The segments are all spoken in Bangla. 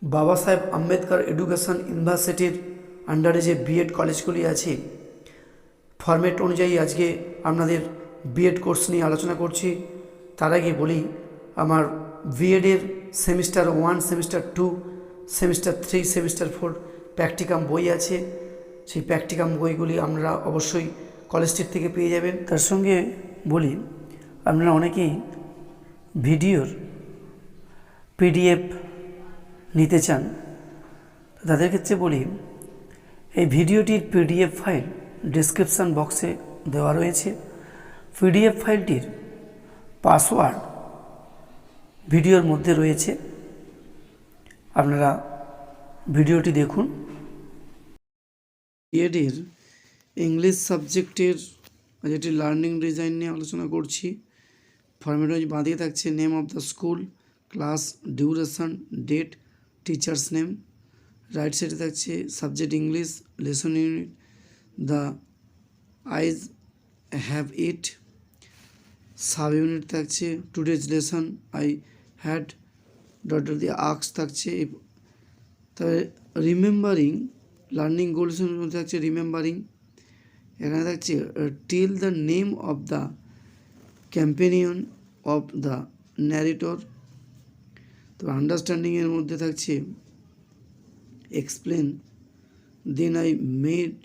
বাবা সাহেব আম্বেদকর এডুকেশন ইউনিভার্সিটির আন্ডারে যে বিএড কলেজগুলি আছে, ফরম্যাট অনুযায়ী আজকে আপনাদের বিএড কোর্স নিয়ে আলোচনা করছি। তার আগে বলি, আমার বিএডের semester 1, semester 2, semester 3, semester 4 practicum বই আছে। সেই প্র্যাকটিকাম বইগুলি আপনারা অবশ্যই কলেজটির থেকে পেয়ে যাবেন। তার সঙ্গে বলি, আপনারা অনেকেই ভিডিওর পিডিএফ নিতে চান, তাদের ক্ষেত্রে বলি, এই ভিডিওটির পিডিএফ ফাইল ডেসক্রিপশান বক্সে দেওয়া রয়েছে। পিডিএফ ফাইলটির পাসওয়ার্ড ভিডিওর মধ্যে রয়েছে, আপনারা ভিডিওটি দেখুন। বিএডের ইংলিশ সাবজেক্টের যেটি লার্নিং ডিজাইন নিয়ে আলোচনা করছি। ফরম্যাট ওয়াইজ বাঁধিয়ে থাকছে name of the school, class, duration, date, teachers name. Right সাইডে থাকছে subject English, lesson unit, the eyes have it. Sub unit থাকছে today's lesson, I had dot দিয়ে আর্কস থাকছে। তবে রিমেম্বারিং লার্নিং গোলসের মধ্যে থাকছে রিমেম্বারিং। এখানে থাকছে till the name of the companion of the narrator. তো আন্ডারস্ট্যান্ডিংয়ের মধ্যে থাকছে explain, then I made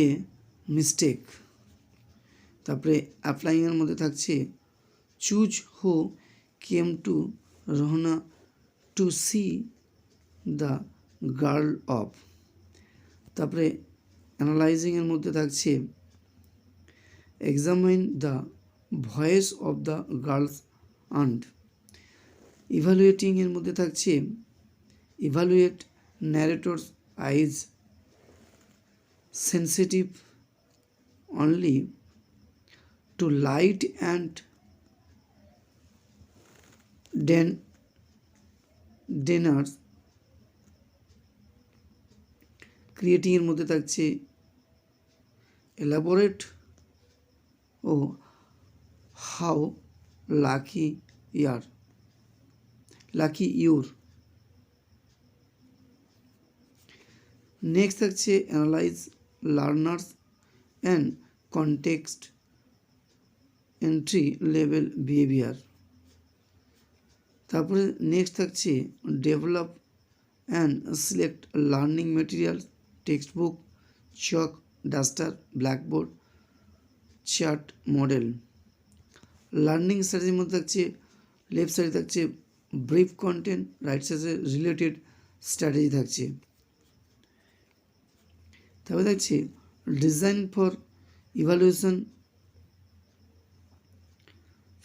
a mistake. তারপরে অ্যাপ্লাইংয়ের মধ্যে থাকছে choose who came to Rohana to see the girl off. তারপরে অ্যানালাইজিংয়ের মধ্যে থাকছে examine the voice of the girl's aunt. ইভ্যালুয়েটিংয়ের মধ্যে থাকছে evaluate narrator's eyes sensitive only to light and ডেনার্স। ক্রিয়েটিংয়ের মধ্যে থাকছে elaborate on how lucky you're. Next থাকছে analyse learners and context entry level behaviour. তারপরে নেক্সট থাকছে develop and select learning material, text book, chalk, duster, blackboard, chart, model. Learning স্ট্র্যাটেজির মধ্যে থাকছে লেফট সাইডে থাকছে ব্রিফ কন্টেন্ট, রাইট সাইডে রিলেটেড স্ট্র্যাটেজি থাকছে। তারপরে থাকছে design for evaluation,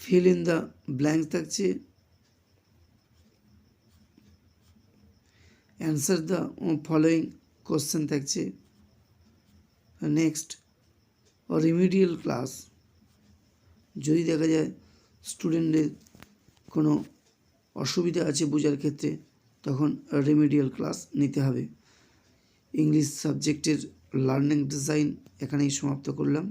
fill in the blanks থাকছে, অ্যান্সার দ্য ফলোয়িং কোশ্চেন থাকছে। নেক্সট রিমিডিয়াল ক্লাস, যদি দেখা যায় স্টুডেন্টদের কোনো অসুবিধা আছে বোঝার ক্ষেত্রে, তখন রিমিডিয়াল ক্লাস নিতে হবে। ইংলিশ সাবজেক্টের লার্নিং ডিজাইন এখানেই সমাপ্ত করলাম।